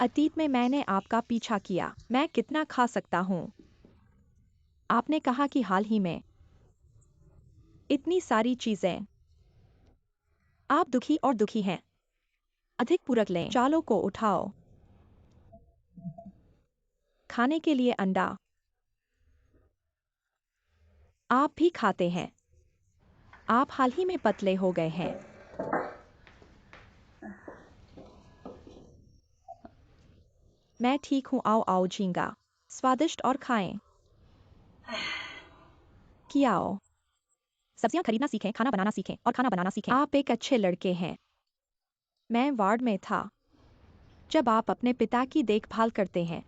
अतीत में मैंने आपका पीछा किया। मैं कितना खा सकता हूँ? आपने कहा कि हाल ही में इतनी सारी चीजें। आप दुखी और दुखी हैं। अधिक पूरक लें। चालों को उठाओ। खाने के लिए अंडा। आप भी खाते हैं। आप हाल ही में पतले हो गए हैं। मैं ठीक हूँ। आओ आओ झींगा। स्वादिष्ट और खाएं। कियाओ। सब्जियां खरीदना सीखें, खाना बनाना सीखें और खाना बनाना सीखें। आप एक अच्छे लड़के हैं। मैं वार्ड में था जब आप अपने पिता की देखभाल करते हैं।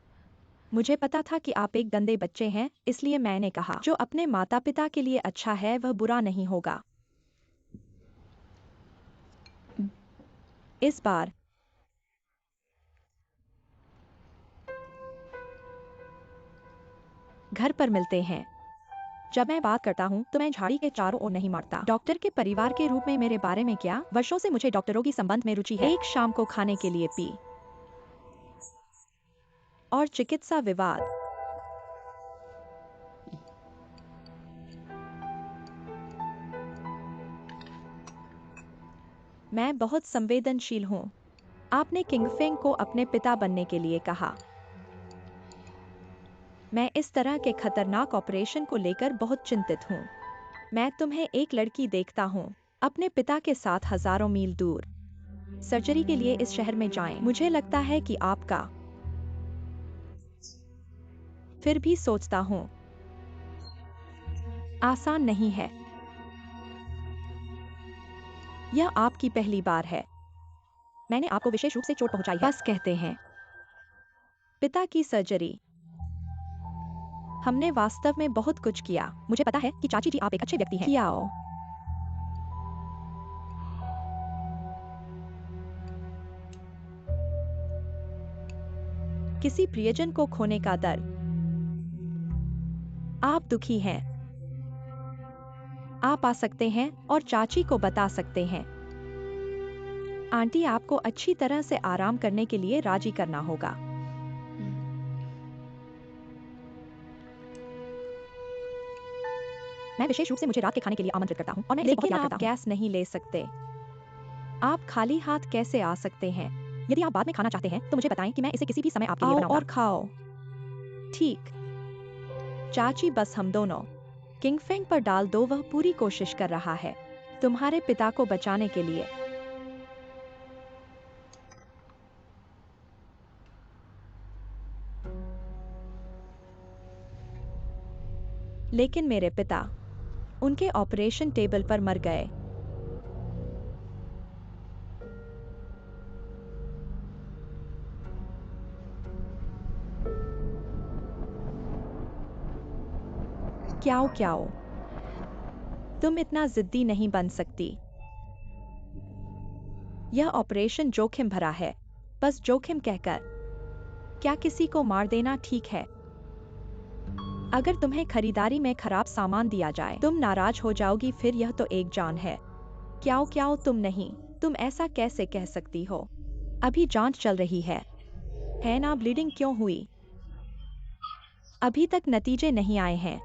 मुझे पता था कि आप एक गंदे बच्चे हैं, इसलिए मैंने कहा जो अपने माता पिता के लिए अच्छा है वह बुरा नहीं होगा। इस बार घर पर मिलते हैं। जब मैं बात करता हूँ तो मैं झाड़ी के चारों ओर नहीं मारता। डॉक्टर के परिवार के रूप में मेरे बारे में क्या? वर्षों से मुझे डॉक्टरों की संबंध में रुचि है। एक शाम को खाने के लिए पी और चिकित्सा विवाद। मैं बहुत संवेदनशील हूँ। आपने किंगफेंग को अपने पिता बनने के लिए कहा। मैं इस तरह के खतरनाक ऑपरेशन को लेकर बहुत चिंतित हूँ। मैं तुम्हें एक लड़की देखता हूँ, अपने पिता के साथ हजारों मील दूर। सर्जरी के लिए इस शहर में जाएं। मुझे लगता है कि आपका। फिर भी सोचता हूँ आसान नहीं है। यह आपकी पहली बार है। मैंने आपको विशेष रूप से चोट पहुंचाई है। बस कहते हैं पिता की सर्जरी। हमने वास्तव में बहुत कुछ किया। मुझे पता है कि चाची जी आप एक अच्छे व्यक्ति हैं। कियाओ। किसी प्रियजन को खोने का दर्द। आप दुखी हैं। आप आ सकते हैं और चाची को बता सकते हैं। आंटी आपको अच्छी तरह से आराम करने के लिए राजी करना होगा। मैं विशेष रूप से मुझे रात के खाने के लिए आमंत्रित करता हूं और मैं इसे बहुत याद करता हूं। गैस नहीं ले सकते। आप खाली हाथ कैसे आ सकते हैं? यदि आप बाद में खाना चाहते हैं तो मुझे बताएं कि मैं इसे किसी भी समय आपके लिए बनाऊंगा। और खाओ। ठीक। चाची बस हम दोनों। किंगफेंग पर डाल दो। वह पूरी कोशिश कर रहा है तुम्हारे पिता को बचाने के लिए। लेकिन मेरे पिता उनके ऑपरेशन टेबल पर मर गए। Kyaw Kyaw. तुम इतना जिद्दी नहीं बन सकती। यह ऑपरेशन जोखिम भरा है। बस जोखिम कहकर क्या किसी को मार देना ठीक है? अगर तुम्हें खरीदारी में खराब सामान दिया जाए तुम नाराज हो जाओगी। फिर यह तो एक जान है। क्याओ क्याओ तुम नहीं। तुम ऐसा कैसे कह सकती हो? अभी जांच चल रही है ना? ब्लीडिंग क्यों हुई? अभी तक नतीजे नहीं आए हैं।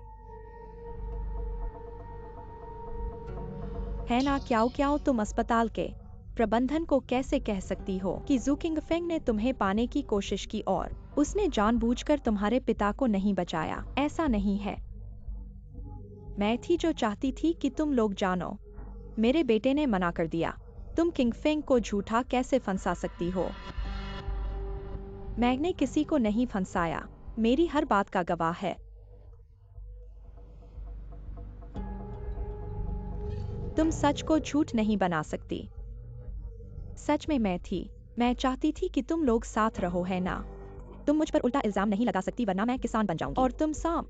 है ना? क्याओ क्याओ तुम अस्पताल के प्रबंधन को कैसे कह सकती हो कि जू किंगफेंग ने तुम्हें पाने की कोशिश की और उसने जानबूझकर तुम्हारे पिता को नहीं बचाया? ऐसा नहीं है। मैं थी जो चाहती थी कि तुम लोग जानो। मेरे बेटे ने मना कर दिया। तुम किंगफेंग को झूठा कैसे फंसा सकती हो? मैंने किसी को नहीं फंसाया। मेरी हर बात का गवाह है। तुम सच को झूठ नहीं बना सकती। सच में मैं थी। मैं चाहती थी कि तुम लोग साथ रहो, है ना? तुम मुझ पर उल्टा इल्जाम नहीं लगा सकती वरना मैं किसान बन जाऊंगी। और तुम साम।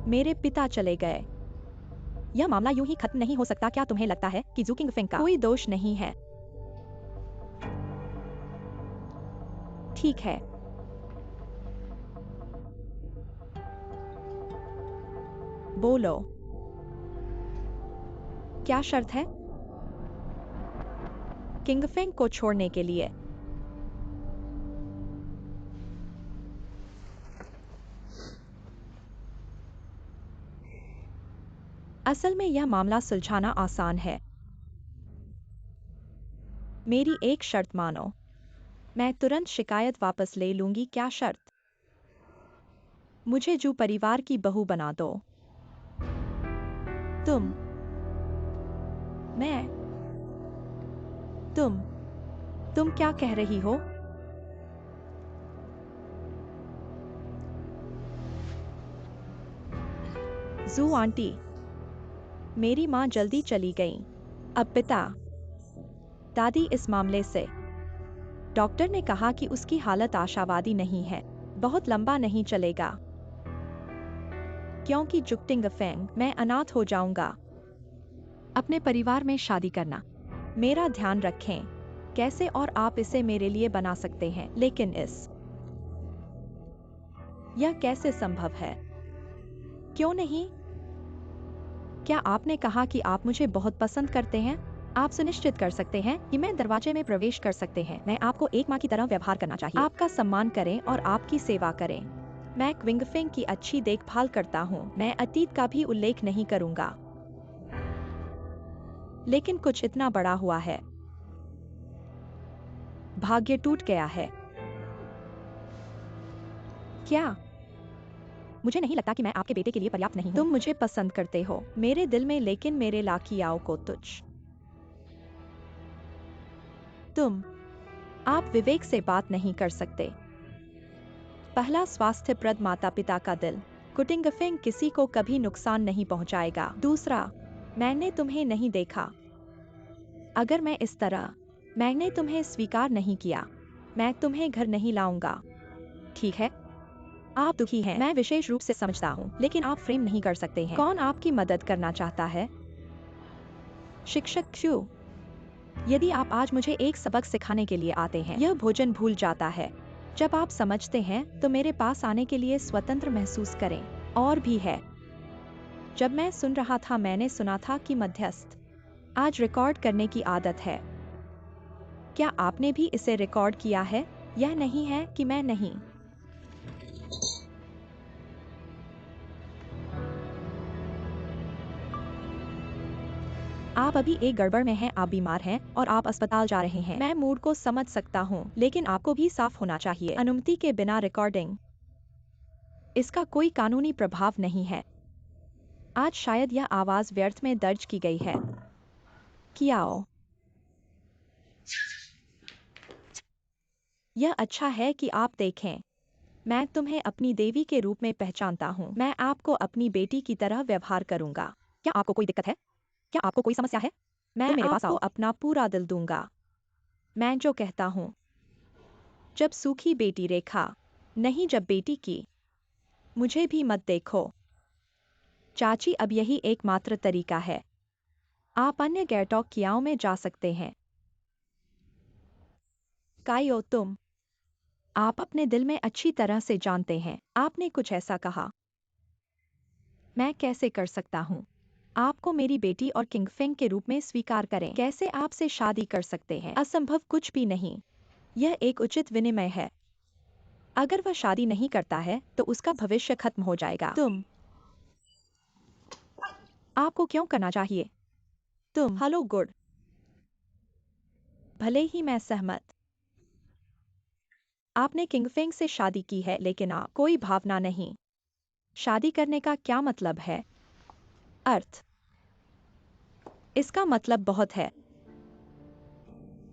मेरे पिता चले गए। यह मामला यूं ही खत्म नहीं हो सकता। क्या तुम्हें लगता है कि जू किंगफेंग का कोई दोष नहीं है? ठीक है। बोलो। क्या शर्त है किंगफेंग को छोड़ने के लिए? असल में यह मामला सुलझाना आसान है। मेरी एक शर्त मानो। मैं तुरंत शिकायत वापस ले लूंगी। क्या शर्त? मुझे जू परिवार की बहू बना दो। तुम मैं तुम क्या कह रही हो? जू आंटी, मेरी माँ जल्दी चली गई। अब पिता दादी इस मामले से। डॉक्टर ने कहा कि उसकी हालत आशावादी नहीं है। बहुत लंबा नहीं चलेगा। क्योंकि जुक्टिंगफेंग, मैं अनाथ हो जाऊंगा। अपने परिवार में शादी करना। मेरा ध्यान रखें। कैसे और आप इसे मेरे लिए बना सकते हैं, लेकिन यह कैसे संभव है? क्यों नहीं? क्या आपने कहा कि आप मुझे बहुत पसंद करते हैं? आप सुनिश्चित कर सकते हैं कि मैं दरवाजे में प्रवेश कर सकते हैं। मैं आपको एक माँ की तरह व्यवहार करना चाहिए। आपका सम्मान करें और आपकी सेवा करें। मैं क्विंगफेंग की अच्छी देखभाल करता हूँ। मैं अतीत का भी उल्लेख नहीं करूंगा। लेकिन कुछ इतना बड़ा हुआ है। भाग्य टूट गया है। क्या? मुझे नहीं लगता कि मैं आपके बेटे के लिए पर्याप्त नहीं हूँ। तुम मुझे पसंद करते हो मेरे दिल में, लेकिन मेरे लाकियाओं को आप विवेक से बात नहीं कर सकते। पहला, स्वास्थ्यप्रद माता पिता का दिल। कुटिंगफेंग किसी को कभी नुकसान नहीं पहुंचाएगा। दूसरा, मैंने तुम्हें नहीं देखा। अगर मैंने तुम्हें स्वीकार नहीं किया, मैं तुम्हें घर नहीं लाऊंगा। ठीक है? आप दुखी हैं, मैं विशेष रूप से समझता हूँ, लेकिन आप फ्रेम नहीं कर सकते हैं। कौन आपकी मदद करना चाहता है? शिक्षक क्यों? यदि आप आज मुझे एक सबक सिखाने के लिए आते हैं, यह भोजन भूल जाता है। जब आप समझते हैं तो मेरे पास आने के लिए स्वतंत्र महसूस करें। और भी है, जब मैं सुन रहा था मैंने सुना था कि मध्यस्थ आज रिकॉर्ड करने की आदत है। क्या आपने भी इसे रिकॉर्ड किया है? यह नहीं है कि मैं नहीं। आप अभी एक गड़बड़ में हैं, आप बीमार हैं और आप अस्पताल जा रहे हैं। मैं मूड को समझ सकता हूँ, लेकिन आपको भी साफ होना चाहिए। अनुमति के बिना रिकॉर्डिंग, इसका कोई कानूनी प्रभाव नहीं है। आज शायद यह आवाज व्यर्थ में दर्ज की गई है। कियाओ, यह अच्छा है कि आप देखें। मैं तुम्हें अपनी देवी के रूप में पहचानता हूँ। मैं आपको अपनी बेटी की तरह व्यवहार करूंगा। क्या आपको कोई दिक्कत है? क्या आपको कोई समस्या है? मैं मेरे पास आपको अपना पूरा दिल दूंगा। मैं जो कहता हूँ। जब सूखी बेटी रेखा, नहीं जब बेटी की। मुझे भी मत देखो चाची, अब यही एकमात्र तरीका है। आप अन्य गैरटॉक कियाओं में जा सकते हैं। कायो, आप अपने दिल में अच्छी तरह से जानते हैं। आपने कुछ ऐसा कहा। मैं कैसे कर सकता हूँ? आपको मेरी बेटी और किंगफेंग के रूप में स्वीकार करें। कैसे आपसे शादी कर सकते हैं? असंभव कुछ भी नहीं। यह एक उचित विनिमय है। अगर वह शादी नहीं करता है तो उसका भविष्य खत्म हो जाएगा। आपको क्यों करना चाहिए? Hello good. भले ही मैं सहमत। आपने किंगफेंग से शादी की है, लेकिन आप कोई भावना नहीं। शादी करने का क्या मतलब है? अर्थ। इसका मतलब बहुत है।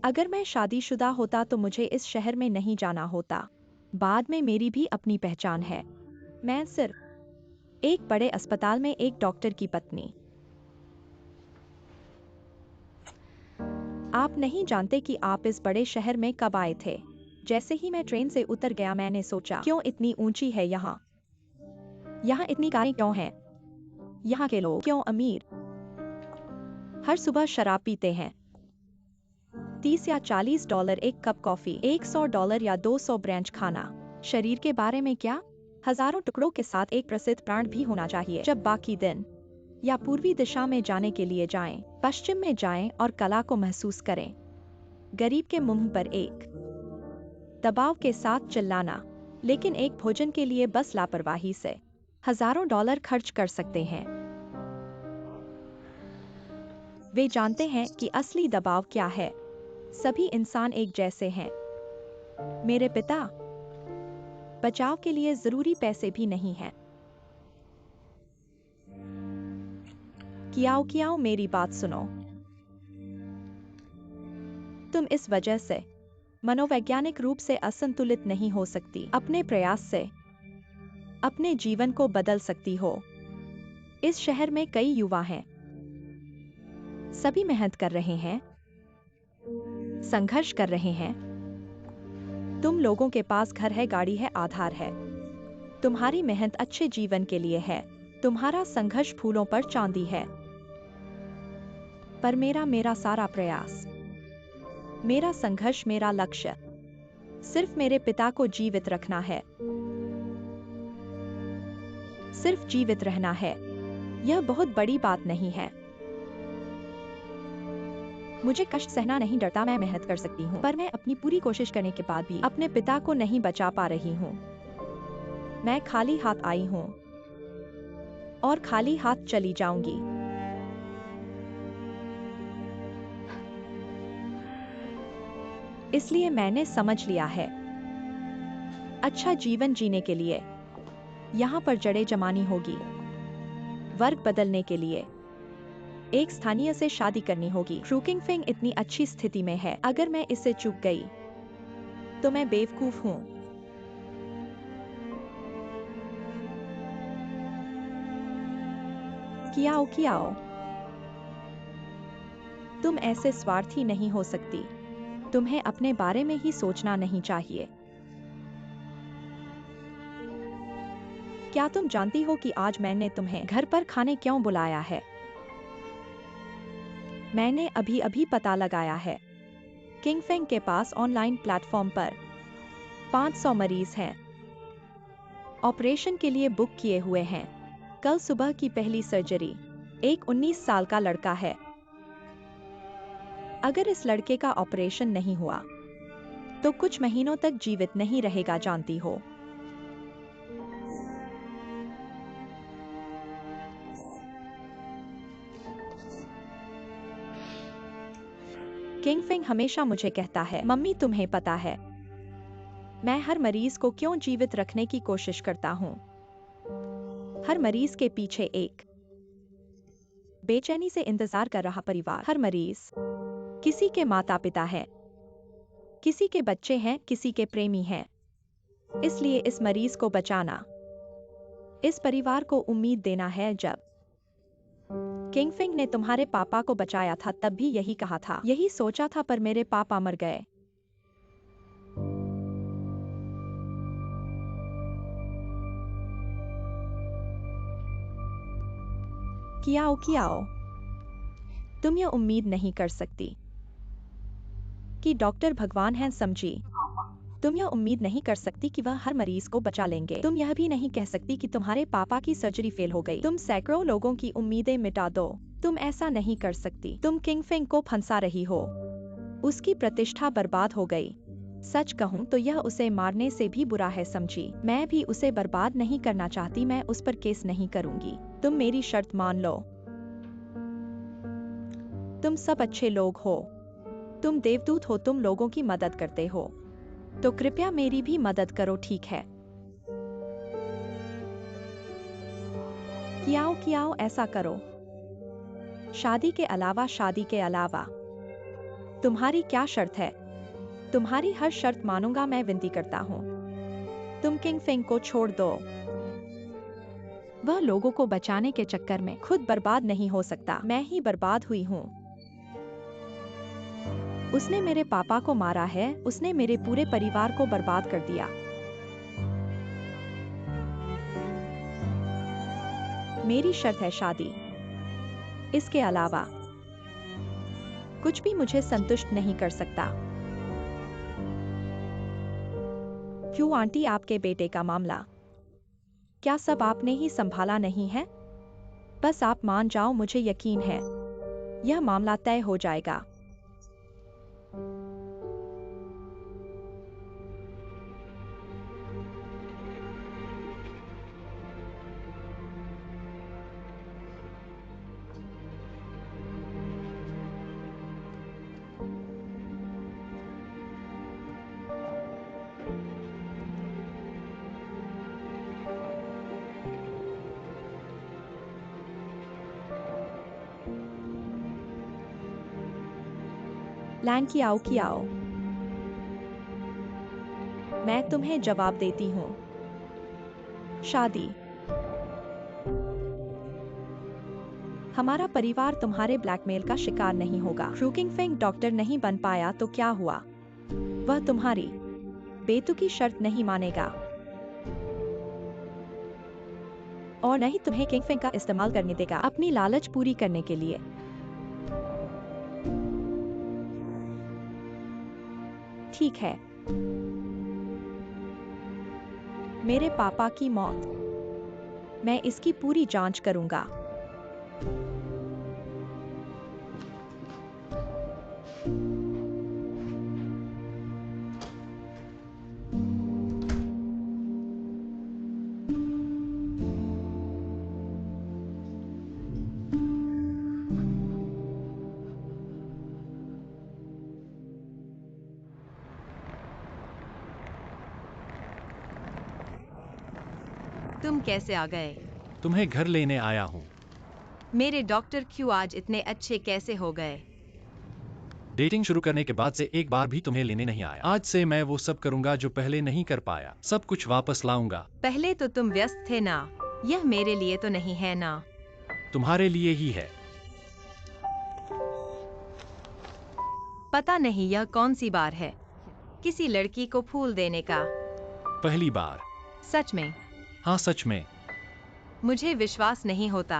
अगर मैं शादीशुदा होता तो मुझे इस शहर में नहीं जाना होता। बाद में मेरी भी अपनी पहचान है। मैं सिर्फ एक बड़े अस्पताल में एक डॉक्टर की पत्नी। आप नहीं जानते कि आप इस बड़े शहर में कब आए थे। जैसे ही मैं ट्रेन से उतर गया मैंने सोचा, क्यों इतनी ऊंची है यहाँ? यहाँ इतनी कारें क्यों हैं? यहाँ के लोग क्यों अमीर? हर सुबह शराब पीते हैं। 30 या $40 एक कप कॉफी, $100 या 200 ब्रेंच खाना। शरीर के बारे में क्या? हजारों टुकड़ों के साथ एक प्रसिद्ध प्राण भी होना चाहिए। जब बाकी दिन या पूर्वी दिशा में जाने के लिए जाएं, पश्चिम में जाएं और कला को महसूस करें। गरीब के मुंह पर एक दबाव के साथ चिल्लाना, लेकिन एक भोजन के लिए बस लापरवाही से हजारों डॉलर खर्च कर सकते हैं। वे जानते हैं कि असली दबाव क्या है। सभी इंसान एक जैसे हैं। मेरे पिता बचाव के लिए जरूरी पैसे भी नहीं हैं। कियाओ मेरी बात सुनो। तुम इस वजह से मनोवैज्ञानिक रूप से असंतुलित नहीं हो सकती। अपने प्रयास से अपने जीवन को बदल सकती हो। इस शहर में कई युवा हैं। सभी मेहनत कर रहे हैं, संघर्ष कर रहे हैं। तुम लोगों के पास घर है, गाड़ी है, आधार है। तुम्हारी मेहनत अच्छे जीवन के लिए है। तुम्हारा संघर्ष फूलों पर चांदी है। पर मेरा सारा प्रयास, मेरा संघर्ष, मेरा लक्ष्य सिर्फ मेरे पिता को जीवित रखना है। सिर्फ जीवित रहना है। यह बहुत बड़ी बात नहीं है। मुझे कष्ट सहना नहीं डरता, मैं मेहनत कर सकती हूँ, पर मैं अपनी पूरी कोशिश करने के बाद भी अपने पिता को नहीं बचा पा रही हूँ। मैं खाली हाथ आई हूँ और खाली हाथ चली जाऊंगी। इसलिए मैंने समझ लिया है, अच्छा जीवन जीने के लिए यहाँ पर जड़ें जमानी होगी। वर्ग बदलने के लिए एक स्थानीय से शादी करनी होगी। क्रूकिंग फेंग इतनी अच्छी स्थिति में है, अगर मैं इसे चूक गई तो मैं बेवकूफ हूँ। कियाओ, तुम ऐसे स्वार्थी नहीं हो सकती। तुम्हें अपने बारे में ही सोचना नहीं चाहिए। क्या तुम जानती हो कि आज मैंने तुम्हें घर पर खाने क्यों बुलाया है? मैंने अभी पता लगाया है। किंग फेंग के पास ऑनलाइन प्लेटफॉर्म पर 500 मरीज हैं। ऑपरेशन के लिए बुक किए हुए हैं। कल सुबह की पहली सर्जरी एक 19 साल का लड़का है। अगर इस लड़के का ऑपरेशन नहीं हुआ तो कुछ महीनों तक जीवित नहीं रहेगा, जानती हो। किंग फेंग हमेशा मुझे कहता है, मम्मी तुम्हें पता है मैं हर मरीज को क्यों जीवित रखने की कोशिश करता हूँ। हर मरीज के पीछे एक बेचैनी से इंतजार कर रहा परिवार। हर मरीज किसी के माता पिता हैं, किसी के बच्चे हैं, किसी के प्रेमी हैं। इसलिए इस मरीज को बचाना, इस परिवार को उम्मीद देना है। जब किंग फेंग ने तुम्हारे पापा को बचाया था तब भी यही कहा था, यही सोचा था, पर मेरे पापा मर गए। कियाओ, तुम यह उम्मीद नहीं कर सकती कि डॉक्टर भगवान हैं, समझी। तुम यह उम्मीद नहीं कर सकती कि वह हर मरीज को बचा लेंगे। तुम यह भी नहीं कह सकती कि तुम्हारे पापा की सर्जरी फेल हो गई। तुम सैकड़ों लोगों की उम्मीदें मिटा दो। तुम ऐसा नहीं कर सकती। तुम किंग फेंग को फंसा रही हो। उसकी प्रतिष्ठा बर्बाद हो गई। सच कहूँ तो यह उसे मारने से भी बुरा है, समझी। मैं भी उसे बर्बाद नहीं करना चाहती। मैं उस पर केस नहीं करूंगी। तुम मेरी शर्त मान लो। तुम सब अच्छे लोग हो। तुम देवदूत हो। तुम लोगों की मदद करते हो, तो कृपया मेरी भी मदद करो, ठीक है? कियाओ, ऐसा करो। शादी के अलावा तुम्हारी क्या शर्त है? तुम्हारी हर शर्त मानूंगा, मैं विनती करता हूँ। तुम किंग फेंग को छोड़ दो। वह लोगों को बचाने के चक्कर में खुद बर्बाद नहीं हो सकता। मैं ही बर्बाद हुई हूँ। उसने मेरे पापा को मारा है। उसने मेरे पूरे परिवार को बर्बाद कर दिया। मेरी शर्त है शादी। इसके अलावा कुछ भी मुझे संतुष्ट नहीं कर सकता। क्यों आंटी, आपके बेटे का मामला क्या सब आपने ही संभाला नहीं है? बस आप मान जाओ, मुझे यकीन है यह मामला तय हो जाएगा। लैन की आओ। मैं तुम्हें जवाब देती हूँ। शादी। हमारा परिवार तुम्हारे ब्लैकमेल का शिकार नहीं होगा। क्रूकिंग फेंग डॉक्टर नहीं बन पाया तो क्या हुआ? वह तुम्हारी बेतुकी शर्त नहीं मानेगा और नहीं तुम्हें किंग फेंग का इस्तेमाल करने देगा अपनी लालच पूरी करने के लिए। ठीक है। मेरे पापा की मौत, मैं इसकी पूरी जांच करूंगा। तुम कैसे आ गए? तुम्हें घर लेने आया हूँ। मेरे डॉक्टर क्यों आज इतने अच्छे कैसे हो गए? डेटिंग शुरू करने के बाद से एक बार भी तुम्हें लेने नहीं आया। आज से मैं वो सब करूंगा जो पहले नहीं कर पाया। सब कुछ वापस लाऊंगा। पहले तो तुम व्यस्त थे ना। यह मेरे लिए तो नहीं है ना। तुम्हारे लिए ही है। पता नहीं यह कौन सी बार है किसी लड़की को फूल देने का। पहली बार। सच में? हाँ सच में। मुझे विश्वास नहीं होता।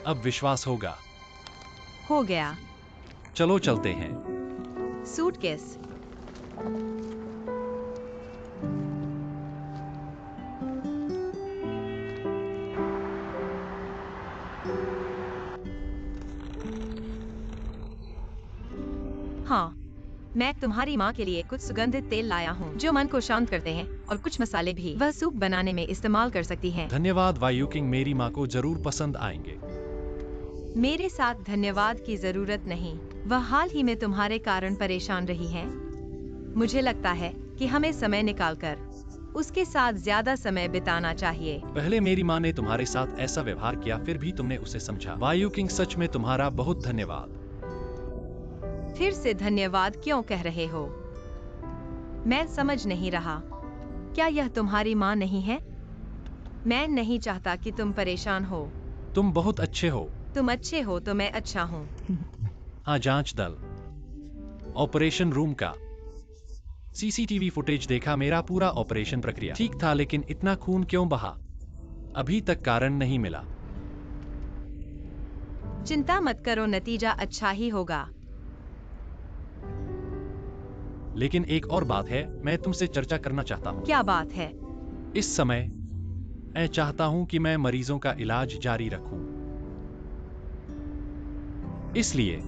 अब विश्वास होगा। हो गया। चलो चलते हैं। सूटकेस। हाँ, मैं तुम्हारी माँ के लिए कुछ सुगंधित तेल लाया हूँ जो मन को शांत करते हैं और कुछ मसाले भी वह सूप बनाने में इस्तेमाल कर सकती हैं। धन्यवाद वायु किंग, मेरी माँ को जरूर पसंद आएंगे। मेरे साथ धन्यवाद की जरूरत नहीं। वह हाल ही में तुम्हारे कारण परेशान रही है। मुझे लगता है कि हमें समय निकालकर उसके साथ ज्यादा समय बिताना चाहिए। पहले मेरी माँ ने तुम्हारे साथ ऐसा व्यवहार किया, फिर भी तुमने उसे समझा। वायु किंग, सच में तुम्हारा बहुत धन्यवाद। फिर से धन्यवाद क्यों कह रहे हो? मैं समझ नहीं रहा। क्या यह तुम्हारी माँ नहीं है? मैं नहीं चाहता कि तुम परेशान हो। तुम बहुत अच्छे हो। तुम अच्छे हो तो मैं अच्छा हूँ। हाँ, जांच दल। ऑपरेशन रूम का सीसीटीवी फुटेज देखा। मेरा पूरा ऑपरेशन प्रक्रिया ठीक था, लेकिन इतना खून क्यों बहा? अभी तक कारण नहीं मिला। चिंता मत करो, नतीजा अच्छा ही होगा। लेकिन एक और बात है, मैं तुमसे चर्चा करना चाहता हूँ। क्या बात है? इस समय मैं चाहता हूँ कि मैं मरीजों का इलाज जारी रखूं। इसलिए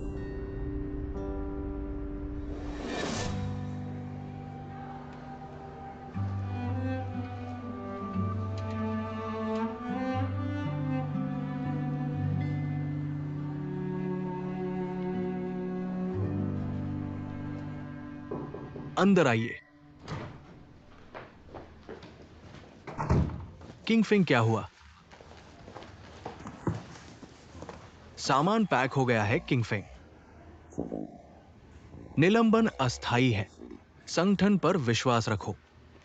अंदर आइए। किंग फिंग, क्या हुआ? सामान पैक हो गया है किंग फिंग। निलंबन अस्थाई है। संगठन पर विश्वास रखो।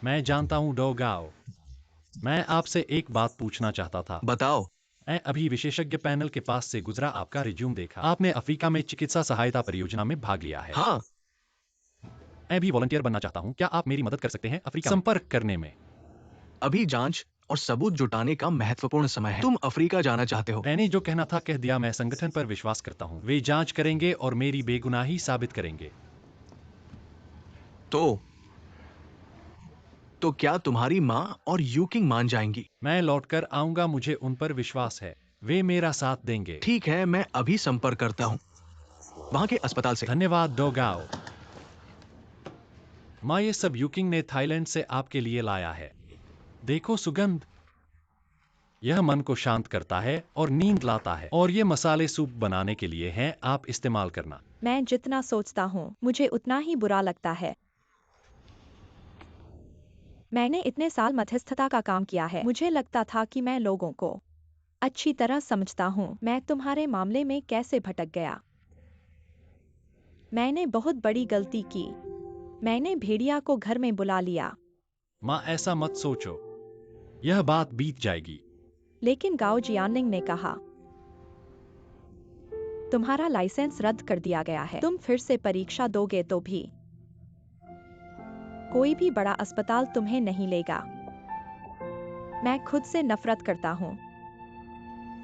मैं जानता हूँ डो गाओ। मैं आपसे एक बात पूछना चाहता था। बताओ। मैं अभी विशेषज्ञ पैनल के पास से गुजरा, आपका रिज्यूम देखा। आपने अफ्रीका में चिकित्सा सहायता परियोजना में भाग लिया है। हाँ। मैं भी वॉलंटियर बनना चाहता हूँ। क्या आप मेरी मदद कर सकते हैं अफ्रीका संपर्क करने में? अभी जांच और सबूत जुटाने का महत्वपूर्ण समय है। तुम अफ्रीका जाना चाहते हो? मैंने जो कहना था कह दिया। मैं संगठन पर विश्वास करता हूँ। वे जांच करेंगे और मेरी बेगुनाही साबित करेंगे। तो क्या तुम्हारी माँ और यूकिंग मान जाएंगी? मैं लौटकर आऊंगा, मुझे उन पर विश्वास है, वे मेरा साथ देंगे। ठीक है, मैं अभी संपर्क करता हूँ वहाँ के अस्पताल से। धन्यवाद डोगाओ। माँ, ये सब यूकिंग ने थाईलैंड से आपके लिए लाया है। देखो सुगंध, यह मन को शांत करता है और नींद लाता है, और ये मसाले सूप बनाने के लिए हैं, आप इस्तेमाल करना। मैं जितना सोचता हूँ मुझे उतना ही बुरा लगता है। मैंने इतने साल मध्यस्थता का काम किया है, मुझे लगता था कि मैं लोगों को अच्छी तरह समझता हूँ। मैं तुम्हारे मामले में कैसे भटक गया। मैंने बहुत बड़ी गलती की। मैंने भेड़िया को घर में बुला लिया। माँ, ऐसा मत सोचो, यह बात बीत जाएगी। लेकिन गाओ जियानिंग ने कहा, तुम्हारा लाइसेंस रद्द कर दिया गया है। तुम फिर से परीक्षा दोगे तो भी कोई भी बड़ा अस्पताल तुम्हें नहीं लेगा। मैं खुद से नफरत करता हूँ।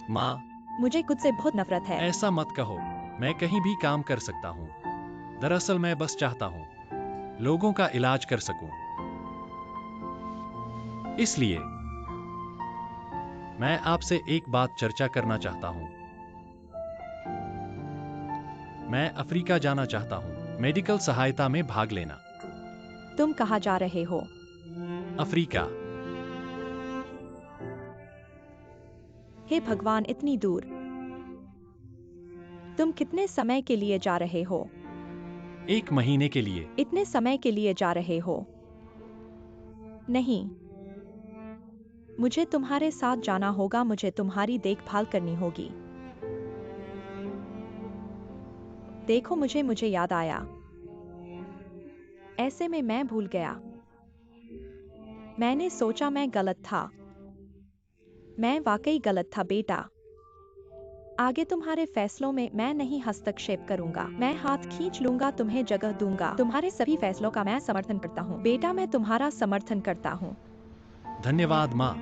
माँ, मुझे खुद से बहुत नफरत है। ऐसा मत कहो, मैं कहीं भी काम कर सकता हूँ। दरअसल मैं बस चाहता हूँ लोगों का इलाज कर सकूं। इसलिए मैं आपसे एक बात चर्चा करना चाहता हूं। मैं अफ्रीका जाना चाहता हूं, मेडिकल सहायता में भाग लेना। तुम कहाँ जा रहे हो? अफ्रीका। हे भगवान, इतनी दूर। तुम कितने समय के लिए जा रहे हो? 1 महीने के लिए। इतने समय के लिए जा रहे हो? नहीं, मुझे तुम्हारे साथ जाना होगा। मुझे तुम्हारी देखभाल करनी होगी। देखो, मुझे याद आया। ऐसे में मैं भूल गया। मैंने सोचा मैं गलत था। मैं वाकई गलत था बेटा। आगे तुम्हारे फैसलों में मैं नहीं हस्तक्षेप करूंगा। मैं हाथ खींच लूंगा, तुम्हें जगह दूंगा। तुम्हारे सभी फैसलों का मैं समर्थन करता हूँ बेटा, मैं तुम्हारा समर्थन करता हूँ। धन्यवाद माँ।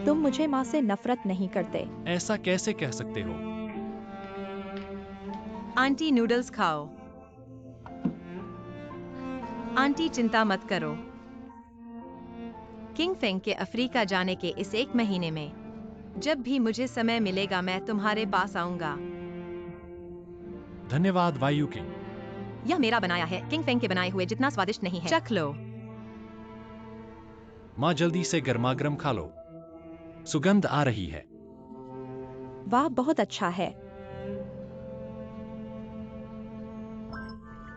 तुम मुझे माँ से नफरत नहीं करते। ऐसा कैसे कह सकते हो? आंटी नूडल्स खाओ। आंटी चिंता मत करो। किंग फेंग के अफ्रीका जाने के इस 1 महीने में जब भी मुझे समय मिलेगा मैं तुम्हारे पास आऊंगा। धन्यवाद वायु किंग। यह मेरा बनाया है, किंग फेंग के बनाए हुए जितना स्वादिष्ट नहीं है। चख लो। माँ, जल्दी से गर्मागर्म खा लो, सुगंध आ रही है। वाह, बहुत अच्छा है।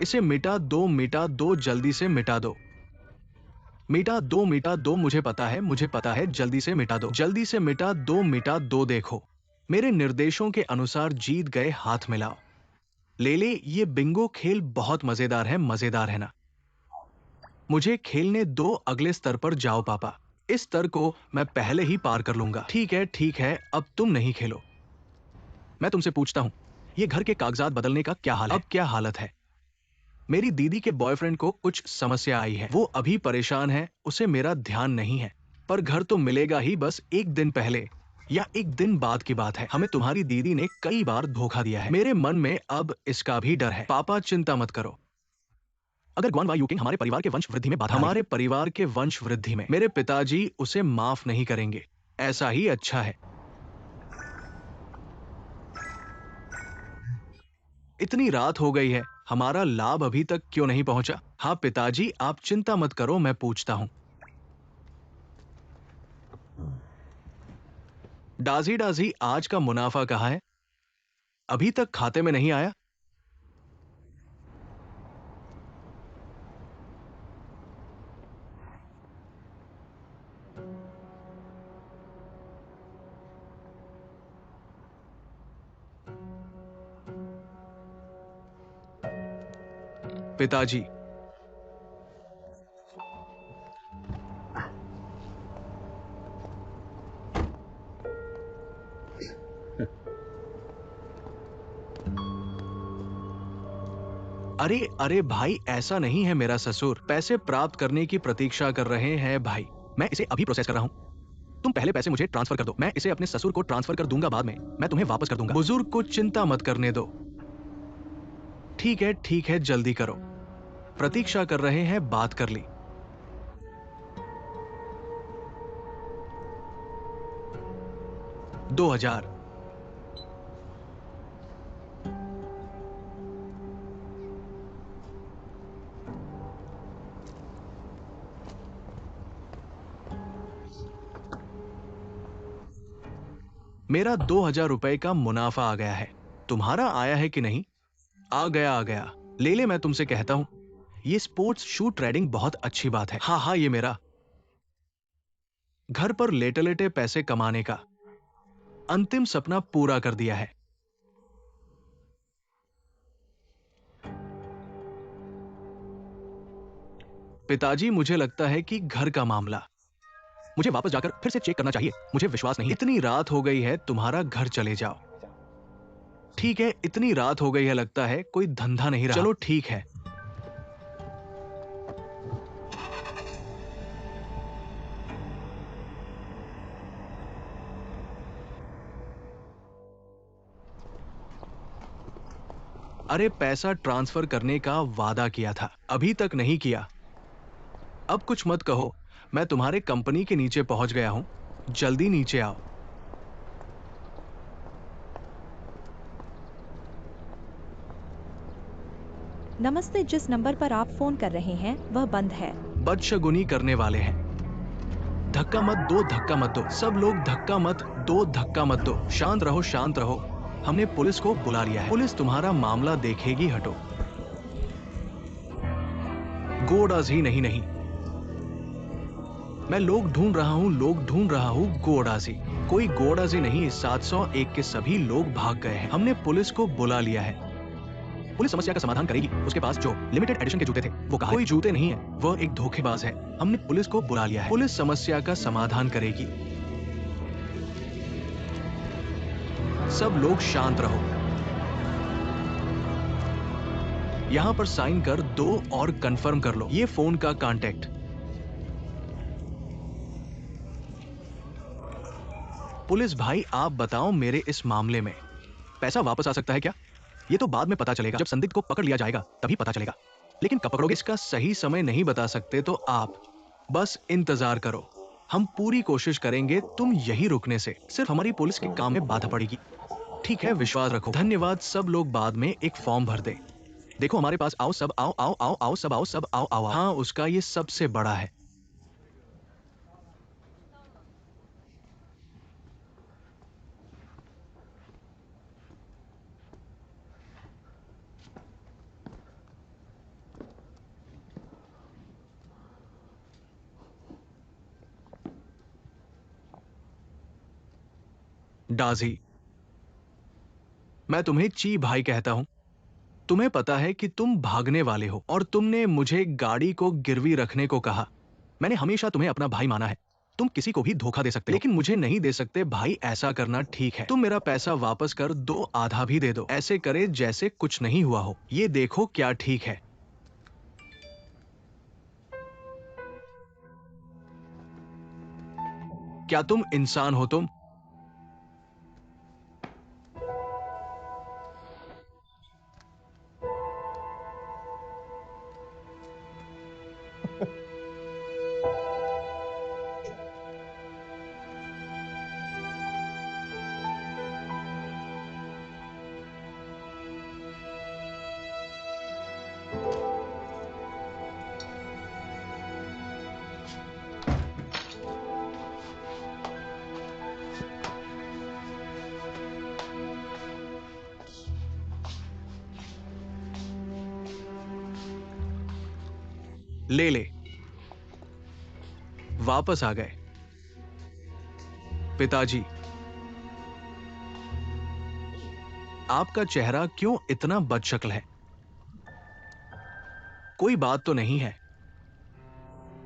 इसे मिटा दो, जल्दी से मिटा दो। मिटा दो, मुझे पता है, जल्दी से मिटा दो, जल्दी से मिटा दो। देखो, मेरे निर्देशों के अनुसार जीत गए, हाथ मिलाओ। ले, ये बिंगो खेल बहुत मजेदार है ना? मुझे खेलने दो, अगले स्तर पर जाओ पापा। इस स्तर को मैं पहले ही पार कर लूंगा। ठीक है, अब तुम नहीं खेलो। मैं तुमसे पूछता हूँ, ये घर के कागजात बदलने का क्या हाल है? अब क्या हालत है? मेरी दीदी के बॉयफ्रेंड को कुछ समस्या आई है, वो अभी परेशान है, उसे मेरा ध्यान नहीं है, पर घर तो मिलेगा ही। बस 1 दिन पहले या 1 दिन बाद की बात है, हमें तुम्हारी दीदी ने कई बार धोखा दिया है। मेरे मन में अब इसका भी डर है। पापा चिंता मत करो। अगर ग्वान वाई यूकिंग हमारे परिवार के वंश वृद्धि में बाधा, हमारे परिवार के वंश वृद्धि में, मेरे पिताजी उसे माफ नहीं करेंगे। ऐसा ही अच्छा है। इतनी रात हो गई है, हमारा लाभ अभी तक क्यों नहीं पहुंचा? हाँ पिताजी, आप चिंता मत करो, मैं पूछता हूं। डाजी, आज का मुनाफा कहाँ है? अभी तक खाते में नहीं आया। पिताजी, अरे भाई, ऐसा नहीं है। मेरा ससुर पैसे प्राप्त करने की प्रतीक्षा कर रहे हैं भाई। मैं इसे अभी प्रोसेस कर रहा हूं। तुम पहले पैसे मुझे ट्रांसफर कर दो, मैं इसे अपने ससुर को ट्रांसफर कर दूंगा, बाद में मैं तुम्हें वापस कर दूंगा। बुजुर्ग को चिंता मत करने दो। ठीक है, जल्दी करो। प्रतीक्षा कर रहे हैं, बात कर ली। 2000। मेरा 2000 रुपए का मुनाफा आ गया है। तुम्हारा आया है कि नहीं? आ गया आ गया। ले ले, मैं तुमसे कहता हूं, ये स्पोर्ट्स शू ट्रेडिंग बहुत अच्छी बात है। हाँ, ये मेरा घर पर लेटे लेटे पैसे कमाने का अंतिम सपना पूरा कर दिया है। पिताजी, मुझे लगता है कि घर का मामला मुझे वापस जाकर फिर से चेक करना चाहिए। मुझे विश्वास नहीं। इतनी रात हो गई है, तुम्हारा घर चले जाओ। ठीक है, इतनी रात हो गई है, लगता है कोई धंधा नहीं रहा। चलो ठीक है। अरे, पैसा ट्रांसफर करने का वादा किया था, अभी तक नहीं किया। अब कुछ मत कहो, मैं तुम्हारे कंपनी के नीचे पहुंच गया हूं। जल्दी नीचे आओ। नमस्ते, जिस नंबर पर आप फोन कर रहे हैं वह बंद है। बदशगुनी करने वाले हैं। धक्का मत दो, धक्का मत दो। सब लोग धक्का मत दो, धक्का मत दो। शांत रहो, शांत रहो। हमने पुलिस को बुला लिया है। पुलिस तुम्हारा मामला देखेगी। हटो। गोडाज ही नहीं। नहीं, मैं लोग ढूंढ रहा हूं, लोग ढूंढ रहा हूं। गोडाजी, कोई गोडाजी नहीं। 701 के सभी लोग भाग गए हैं। हमने पुलिस को बुला लिया है। पुलिस समस्या का समाधान करेगी। उसके पास जो लिमिटेड एडिशन के जूते थे वो कहा। कोई जूते नहीं है, वह एक धोखेबाज है। हमने पुलिस को बुला लिया है। पुलिस समस्या का समाधान करेगी। सब लोग शांत रहो। यहां पर साइन कर दो और कंफर्म कर लो। ये फोन का कांटेक्ट। पुलिस भाई, आप बताओ, मेरे इस मामले में पैसा वापस आ सकता है क्या? ये तो बाद में पता चलेगा, जब संदिग्ध को पकड़ लिया जाएगा तभी पता चलेगा। लेकिन कब पकड़ोगे? इसका सही समय नहीं बता सकते तो आप बस इंतजार करो। हम पूरी कोशिश करेंगे तुम यही रुकने से। सिर्फ हमारी पुलिस के काम में बाधा पड़ेगी। ठीक है, विश्वास रखो। धन्यवाद। सब लोग बाद में एक फॉर्म भर दे। देखो हमारे पास आओ, सब आओ आओ आओ आओ, सब आओ, सब आओ आओ। हाँ, उसका ये सबसे बड़ा है। डाजी, मैं तुम्हें ची भाई कहता हूं। तुम्हें पता है कि तुम भागने वाले हो और तुमने मुझे गाड़ी को गिरवी रखने को कहा। मैंने हमेशा तुम्हें अपना भाई माना है। तुम किसी को भी धोखा दे सकते हो, लेकिन मुझे नहीं दे सकते। भाई, ऐसा करना ठीक है। तुम मेरा पैसा वापस कर दो, आधा भी दे दो। ऐसे करे जैसे कुछ नहीं हुआ हो। ये देखो क्या ठीक है। क्या तुम इंसान हो? तुम ले ले, वापस आ गए। पिताजी, आपका चेहरा क्यों इतना बदशक्ल है? कोई बात तो नहीं है।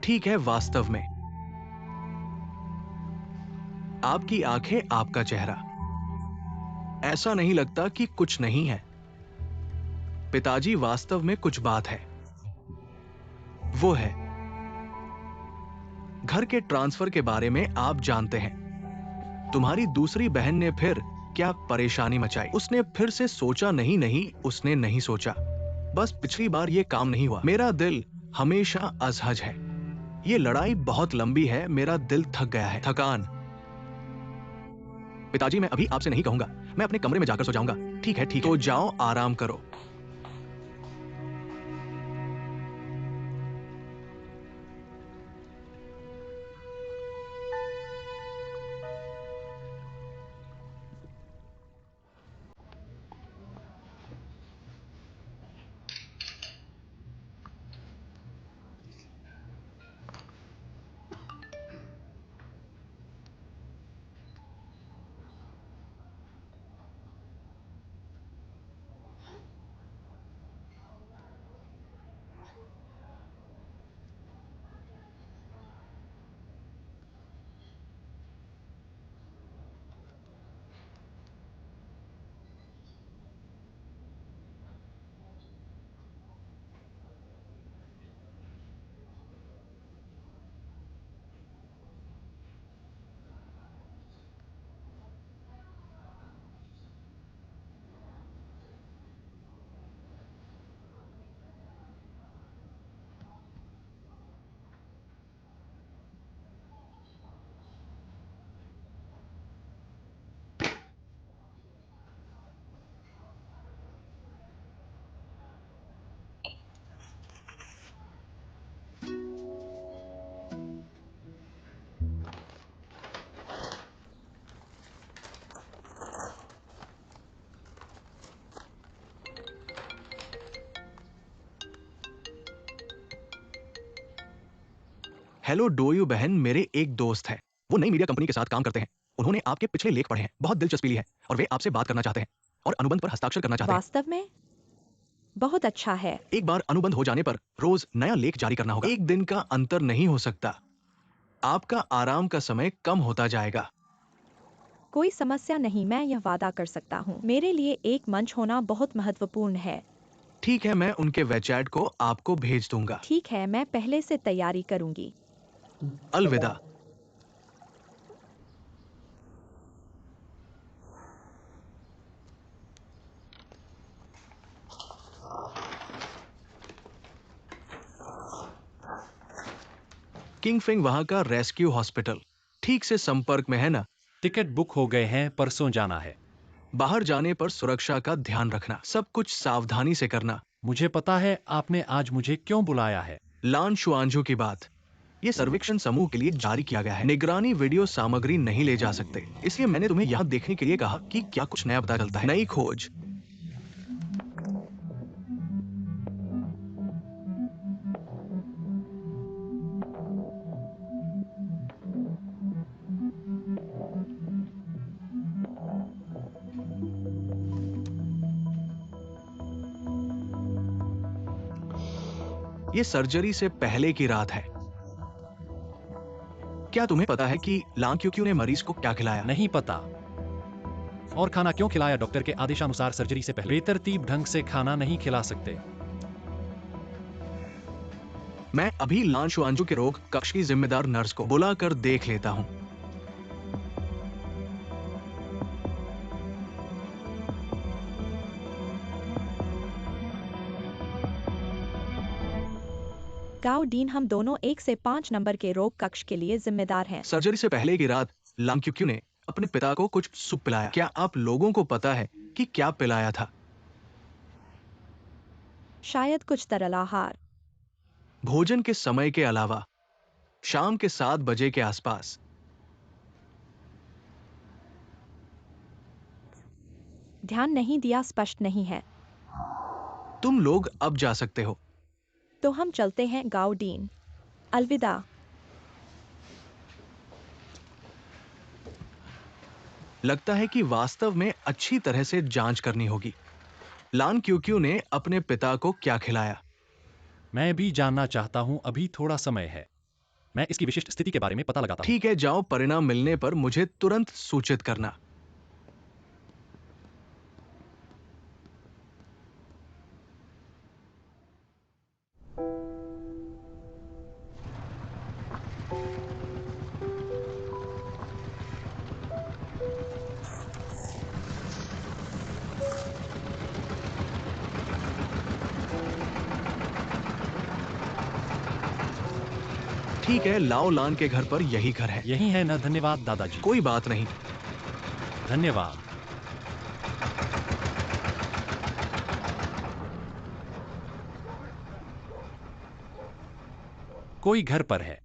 ठीक है, वास्तव में आपकी आंखें, आपका चेहरा, ऐसा नहीं लगता कि कुछ नहीं है। पिताजी, वास्तव में कुछ बात है। वो है घर के ट्रांसफर के बारे में। आप जानते हैं तुम्हारी दूसरी बहन ने फिर क्या परेशानी मचाई। उसने फिर से सोचा। नहीं, उसने नहीं सोचा। बस पिछली बार ये काम नहीं हुआ। मेरा दिल हमेशा असहज है। ये लड़ाई बहुत लंबी है। मेरा दिल थक गया है। थकान पिताजी, मैं अभी आपसे नहीं कहूंगा, मैं अपने कमरे में जाकर सो जाऊंगा। ठीक है, ठीक है, तो जाओ, आराम करो। हेलो डोयू बहन, मेरे एक दोस्त है, वो नई मीडिया कंपनी के साथ काम करते हैं। उन्होंने आपके पिछले लेख पढ़े हैं, बहुत दिलचस्पी ली है और वे आपसे बात करना चाहते हैं और अनुबंध पर हस्ताक्षर करना चाहते हैं। वास्तव में बहुत अच्छा है। एक बार अनुबंध हो जाने पर रोज नया लेख जारी करना होगा। एक दिन का अंतर नहीं हो सकता। आपका आराम का समय कम होता जाएगा। कोई समस्या नहीं, मैं यह वादा कर सकता हूँ। मेरे लिए एक मंच होना बहुत महत्वपूर्ण है। ठीक है, मैं उनके वेबसाइट को आपको भेज दूंगा। ठीक है, मैं पहले से तैयारी करूंगी। अलविदा। किंगफिंग वहां का रेस्क्यू हॉस्पिटल ठीक से संपर्क में है ना? टिकट बुक हो गए हैं, परसों जाना है। बाहर जाने पर सुरक्षा का ध्यान रखना, सब कुछ सावधानी से करना। मुझे पता है आपने आज मुझे क्यों बुलाया है। लान शुआंजू की बात, ये सर्वेक्षण समूह के लिए जारी किया गया है। निगरानी वीडियो सामग्री नहीं ले जा सकते, इसलिए मैंने तुम्हें यहाँ देखने के लिए कहा कि क्या कुछ नया पता चलता है। नई खोज। ये सर्जरी से पहले की रात है। क्या तुम्हें पता है कि लांग क्यूक्यू ने मरीज को क्या खिलाया? नहीं पता। और खाना क्यों खिलाया? डॉक्टर के आदेशानुसार सर्जरी से पहले बेतरतीब ढंग से खाना नहीं खिला सकते। मैं अभी लान शुआंजू के रोग कक्ष की जिम्मेदार नर्स को बुलाकर देख लेता हूँ। गाओ डीन, हम दोनों 1 से 5 नंबर के रोग कक्ष के लिए जिम्मेदार हैं। सर्जरी से पहले की रात लांग क्यूक्यू ने अपने पिता को कुछ सूप पिलाया। क्या आप लोगों को पता है कि क्या पिलाया था? शायद कुछ तरल आहार। भोजन के समय के अलावा शाम के 7 बजे के आसपास। ध्यान नहीं दिया, स्पष्ट नहीं है। तुम लोग अब जा सकते हो। तो हम चलते हैं गाओ डीन। अलविदा। लगता है कि वास्तव में अच्छी तरह से जांच करनी होगी। लान क्यूक्यू ने अपने पिता को क्या खिलाया? मैं भी जानना चाहता हूँ, अभी थोड़ा समय है। मैं इसकी विशिष्ट स्थिति के बारे में पता लगाता हूँ। ठीक है, जाओ, परिणाम मिलने पर मुझे तुरंत सूचित करना। ठीक है, लाओ लान के घर पर यही घर है। यही है ना? धन्यवाद दादाजी। कोई बात नहीं। धन्यवाद। कोई घर पर है।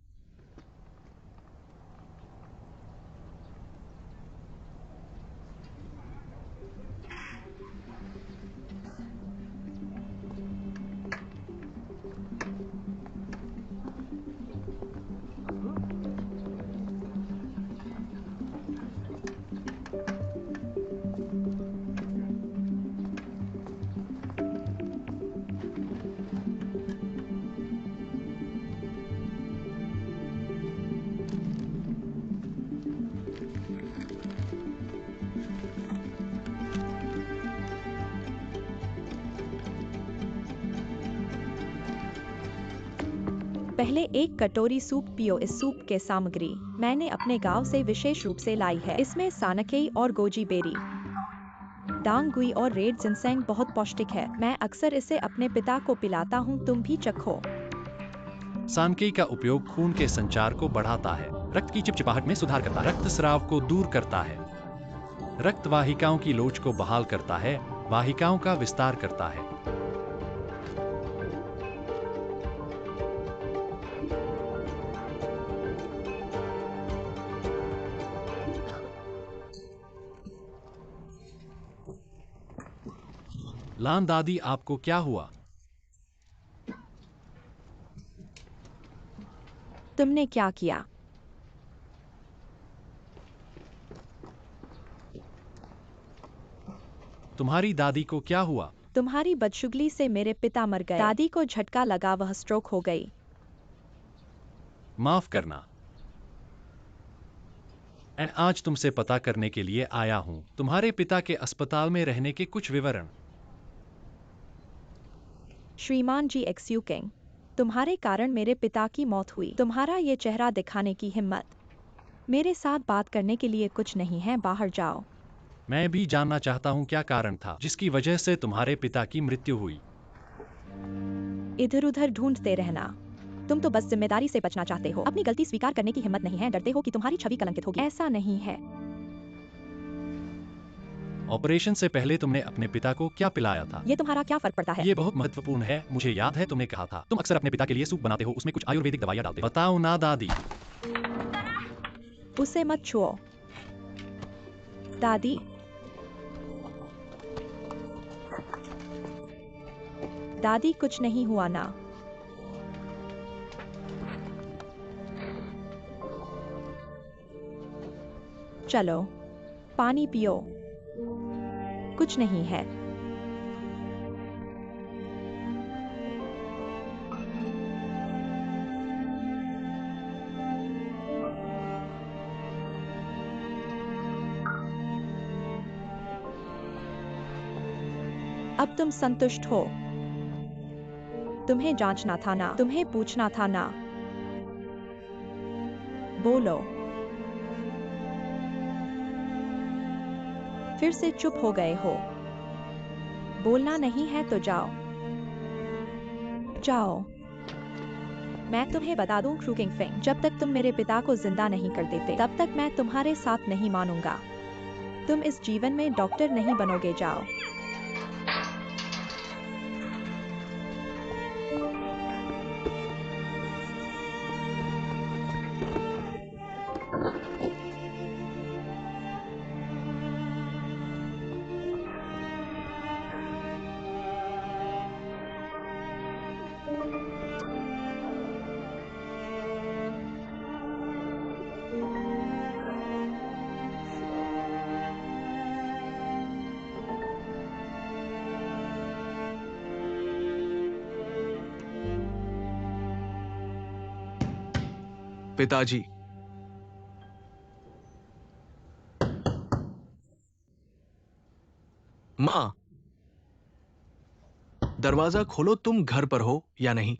पहले एक कटोरी सूप पियो। इस सूप के सामग्री मैंने अपने गांव से विशेष रूप से लाई है। इसमें सानकेई और गोजी बेरी, डांगुई और रेड जिनसेंग बहुत पौष्टिक है। मैं अक्सर इसे अपने पिता को पिलाता हूँ, तुम भी चखो। सानकेई का उपयोग खून के संचार को बढ़ाता है, रक्त की चिपचिपाहट में सुधार करता है, रक्तस्राव को दूर करता है, रक्त वाहिकाओं की लोच को बहाल करता है, वाहिकाओं का विस्तार करता है। लान दादी, आपको क्या हुआ? तुमने क्या किया? तुम्हारी दादी को क्या हुआ? तुम्हारी बदशुगली से मेरे पिता मर गए। दादी को झटका लगा, वह स्ट्रोक हो गई। माफ करना। मैं आज तुमसे पता करने के लिए आया हूँ, तुम्हारे पिता के अस्पताल में रहने के कुछ विवरण। श्रीमान जी एक्सक्यूकिंग, तुम्हारे कारण मेरे पिता की मौत हुई। तुम्हारा ये चेहरा दिखाने की हिम्मत। मेरे साथ बात करने के लिए कुछ नहीं है, बाहर जाओ। मैं भी जानना चाहता हूँ क्या कारण था जिसकी वजह से तुम्हारे पिता की मृत्यु हुई। इधर उधर ढूंढते रहना। तुम तो बस जिम्मेदारी से बचना चाहते हो। अपनी गलती स्वीकार करने की हिम्मत नहीं है, डरते हो कि तुम्हारी छवि कलंकित होगी। ऐसा नहीं है। ऑपरेशन से पहले तुमने अपने पिता को क्या पिलाया था? ये तुम्हारा क्या फर्क पड़ता है? ये बहुत महत्वपूर्ण है। मुझे याद है तुमने कहा था तुम अक्सर अपने पिता के लिए सूप बनाते हो, उसमें कुछ आयुर्वेदिक दवाइयाँ डालते हो। बताओ ना दादी। उसे मत छुओ। दादी, दादी कुछ नहीं हुआ ना? चलो पानी पियो, कुछ नहीं है। अब तुम संतुष्ट हो? तुम्हें जांचना था ना, तुम्हें पूछना था ना। बोलो। फिर से चुप हो गए हो। बोलना नहीं है तो जाओ, जाओ। मैं तुम्हें बता दूं क्रूकिंग फेंग, जब तक तुम मेरे पिता को जिंदा नहीं कर देते तब तक मैं तुम्हारे साथ नहीं मानूंगा। तुम इस जीवन में डॉक्टर नहीं बनोगे, जाओ। पिताजी, माँ, दरवाजा खोलो, तुम घर पर हो या नहीं?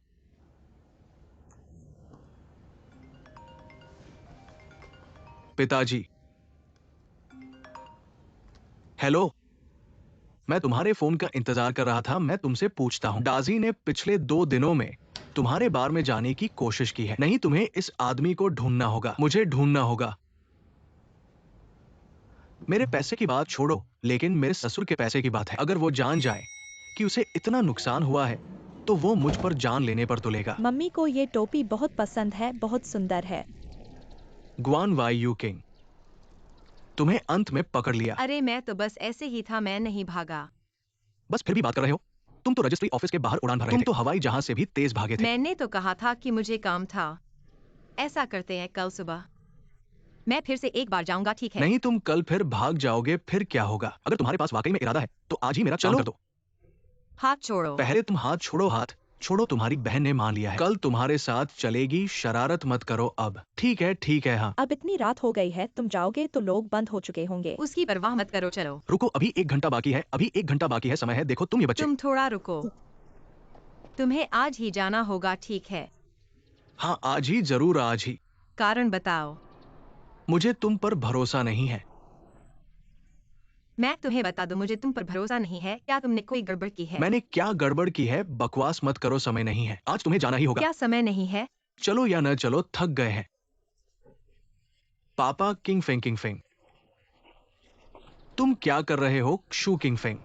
पिताजी, हेलो, मैं तुम्हारे फोन का इंतजार कर रहा था। मैं तुमसे पूछता हूँ, डाजी ने पिछले 2 दिनों में तुम्हारे बार में जाने की कोशिश की है। नहीं, तुम्हें इस आदमी को ढूंढना होगा, मुझे ढूंढना होगा। मेरे पैसे की बात छोड़ो, लेकिन मेरे ससुर के पैसे की बात है। अगर वो जान जाए कि उसे इतना नुकसान हुआ है, तो वो मुझ पर जान लेने पर तुलेगा। मम्मी को ये टोपी बहुत पसंद है, बहुत सुंदर है। ग्वान वाई यू किंग, तुम्हें अंत में पकड़ लिया। अरे मैं तो बस ऐसे ही था, मैं नहीं भागा। बस फिर भी बात कर रहे हो? तुम तो रजिस्ट्री ऑफिस के बाहर उड़ान भर रहे थे। तुम तो हवाई जहाज से भी तेज भागे थे। मैंने तो कहा था कि मुझे काम था। ऐसा करते हैं कल सुबह। मैं फिर से एक बार जाऊंगा, ठीक है? नहीं, तुम कल फिर भाग जाओगे, फिर क्या होगा? अगर तुम्हारे पास वाकई में इरादा है तो आज ही मेरा काम कर दो। हाथ छोड़ो। पहले तुम हाथ छोड़ो। हाथ छोड़ो, तुम्हारी बहन ने मान लिया है। कल तुम्हारे साथ चलेगी, शरारत मत करो अब। ठीक है हाँ। अब इतनी रात हो गई है, तुम जाओगे तो लोग बंद हो चुके होंगे। उसकी परवाह मत करो, चलो। रुको, अभी 1 घंटा बाकी है, अभी 1 घंटा बाकी है, समय है। देखो तुम ये बच्चे। तुम थोड़ा रुको। तुम्हें आज ही जाना होगा, ठीक है? हाँ, आज ही, जरूर आज ही। कारण बताओ। मुझे तुम पर भरोसा नहीं है। मैं तुम्हें बता दूं, मुझे तुम पर भरोसा नहीं है। क्या तुमने कोई गड़बड़ की है? मैंने क्या गड़बड़ की है? बकवास मत करो, समय नहीं है। आज तुम्हें जाना ही होगा। क्या समय नहीं है? चलो या न चलो, थक गए हैं। पापा किंग फेंग, तुम क्या कर रहे हो? शू किंग फेंग,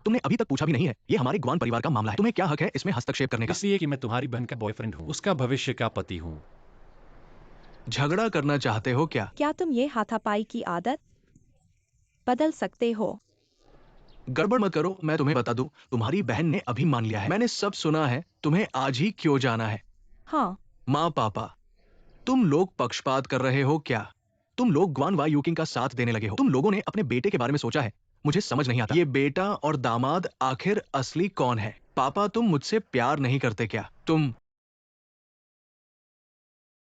तुमने अभी तक पूछा भी नहीं है। ये हमारे ग्वान परिवार का मामला है। तुम्हें क्या हक है इसमें हस्तक्षेप करने का? इसलिए कि मैं तुम्हारी बहन का बॉयफ्रेंड हूँ, उसका भविष्य का पति हूँ। झगड़ा करना चाहते हो क्या? क्या तुम ये हाथापाई की आदत बदल सकते हो? गड़बड़ मत करो, मैं तुम्हें बता दूं, तुम्हारी बहन ने अभी मान लिया है। मैंने सब सुना है। तुम्हें आज ही क्यों जाना है? हाँ। माँ पापा, तुम लोग पक्षपात कर रहे हो क्या? तुम लोग ग्वान वाई यूकिंग का साथ देने लगे हो। तुम लोगों ने अपने बेटे के बारे में सोचा है? मुझे समझ नहीं आता, ये बेटा और दामाद आखिर असली कौन है? पापा, तुम मुझसे प्यार नहीं करते क्या? तुम